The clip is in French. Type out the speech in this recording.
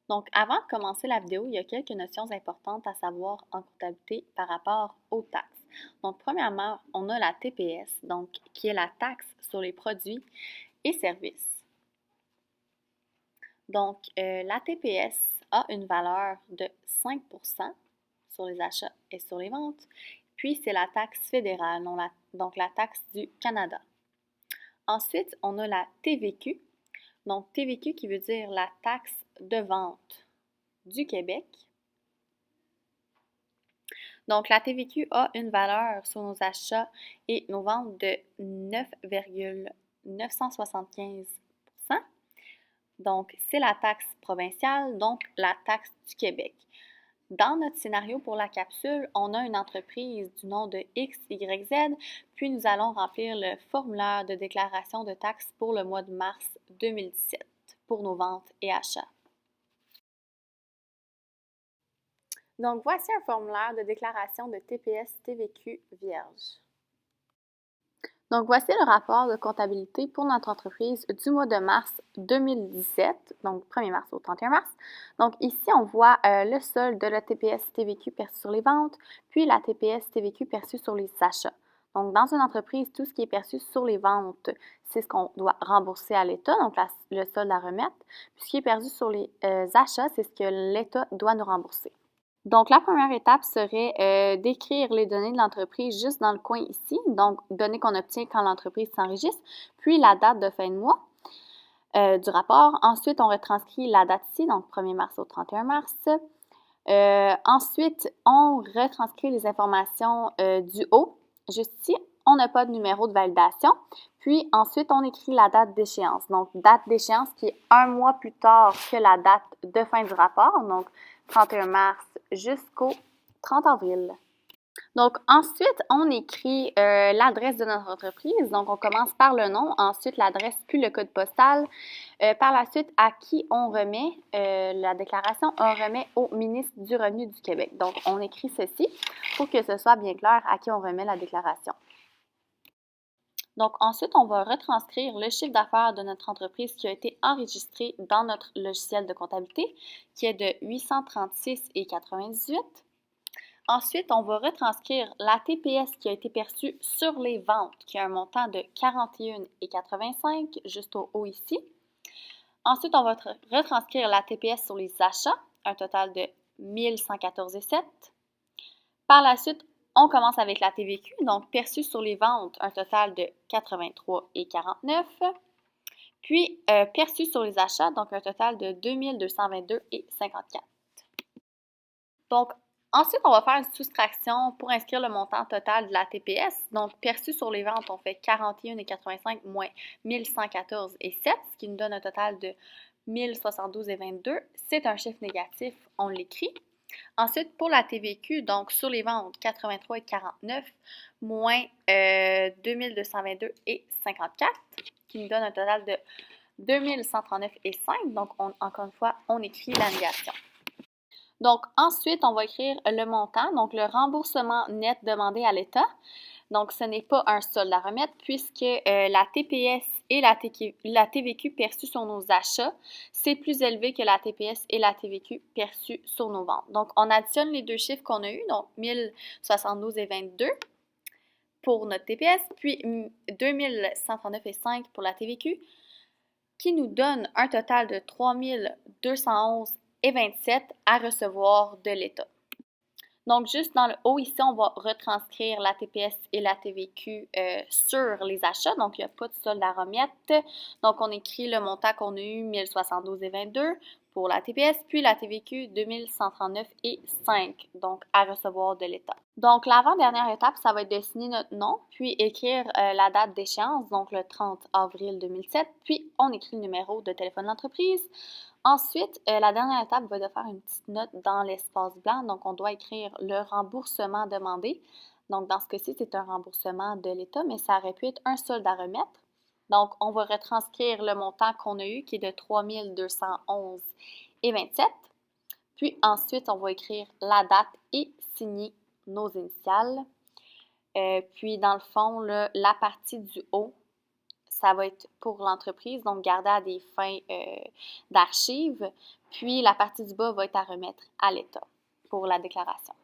Donc, avant de commencer la vidéo, il y a quelques notions importantes à savoir en comptabilité par rapport aux taxes. Donc, premièrement, on a la TPS, donc qui est la taxe sur les produits et services. Donc, la TPS a une valeur de 5 sur les achats et sur les ventes, puis c'est la taxe fédérale, donc la taxe du Canada. Ensuite, on a la TVQ, donc TVQ qui veut dire la taxe de vente du Québec. Donc, la TVQ a une valeur sur nos achats et nos ventes de 9,975 %. Donc, c'est la taxe provinciale, donc la taxe du Québec. Dans notre scénario pour la capsule, on a une entreprise du nom de XYZ, puis nous allons remplir le formulaire de déclaration de taxes pour le mois de mars 2017 pour nos ventes et achats. Donc, voici un formulaire de déclaration de TPS-TVQ vierge. Donc, voici le rapport de comptabilité pour notre entreprise du mois de mars 2017, donc 1er mars au 31 mars. Donc, ici, on voit le solde de la TPS-TVQ perçu sur les ventes, puis la TPS-TVQ perçue sur les achats. Donc, dans une entreprise, tout ce qui est perçu sur les ventes, c'est ce qu'on doit rembourser à l'État, donc le solde à remettre. Puis, ce qui est perçu sur les achats, c'est ce que l'État doit nous rembourser. Donc, la première étape serait d'écrire les données de l'entreprise juste dans le coin ici, donc données qu'on obtient quand l'entreprise s'enregistre, puis la date de fin de mois du rapport. Ensuite, on retranscrit la date ici, donc 1er mars au 31 mars. Ensuite, on retranscrit les informations du haut, juste ici. On n'a pas de numéro de validation. Puis ensuite, on écrit la date d'échéance. Donc, date d'échéance qui est un mois plus tard que la date de fin du rapport, donc 31 mars jusqu'au 30 avril. Donc, ensuite, on écrit l'adresse de notre entreprise. Donc, on commence par le nom, ensuite l'adresse, puis le code postal. Par la suite, à qui on remet la déclaration? On remet au ministre du Revenu du Québec. Donc, on écrit ceci pour que ce soit bien clair à qui on remet la déclaration. Donc, ensuite, on va retranscrire le chiffre d'affaires de notre entreprise qui a été enregistré dans notre logiciel de comptabilité, qui est de 836,98. Ensuite, on va retranscrire la TPS qui a été perçue sur les ventes, qui a un montant de 41,85, juste au haut ici. Ensuite, on va retranscrire la TPS sur les achats, un total de 1114,7. Par la suite, on commence avec la TVQ, donc perçue sur les ventes, un total de 83,49. Puis, perçue sur les achats, donc un total de 2222,54. Donc, ensuite, on va faire une soustraction pour inscrire le montant total de la TPS. Donc, perçu sur les ventes, on fait 41,85 moins 1114,7, ce qui nous donne un total de 1072,22. C'est un chiffre négatif, on l'écrit. Ensuite, pour la TVQ, donc sur les ventes, 83,49 moins 2222,54, qui nous donne un total de 2139,5. Donc, encore une fois, on écrit la négation. Donc, ensuite, on va écrire le montant, donc le remboursement net demandé à l'État. Donc, ce n'est pas un solde à remettre puisque la TPS et la TVQ perçues sur nos achats, c'est plus élevé que la TPS et la TVQ perçues sur nos ventes. Donc, on additionne les deux chiffres qu'on a eus, donc 1072,22 pour notre TPS, puis 2139,5 pour la TVQ, qui nous donne un total de 3211,27 à recevoir de l'État. Donc, juste dans le haut ici, on va retranscrire la TPS et la TVQ sur les achats. Donc, il n'y a pas de solde à remettre. Donc, on écrit le montant qu'on a eu, 1072,22 pour la TPS, puis la TVQ, 2139,5, donc à recevoir de l'État. Donc, l'avant-dernière étape, ça va être de signer notre nom, puis écrire la date d'échéance, donc le 30 avril 2007, puis on écrit le numéro de téléphone de l'entreprise. Ensuite, la dernière étape va de faire une petite note dans l'espace blanc. Donc, on doit écrire le remboursement demandé. Donc, dans ce cas-ci, c'est un remboursement de l'État, mais ça aurait pu être un solde à remettre. Donc, on va retranscrire le montant qu'on a eu, qui est de 3211,27. Puis ensuite, on va écrire la date et signer nos initiales. Puis, dans le fond, la partie du haut, ça va être pour l'entreprise, donc gardé à des fins d'archives. Puis la partie du bas va être à remettre à l'État pour la déclaration.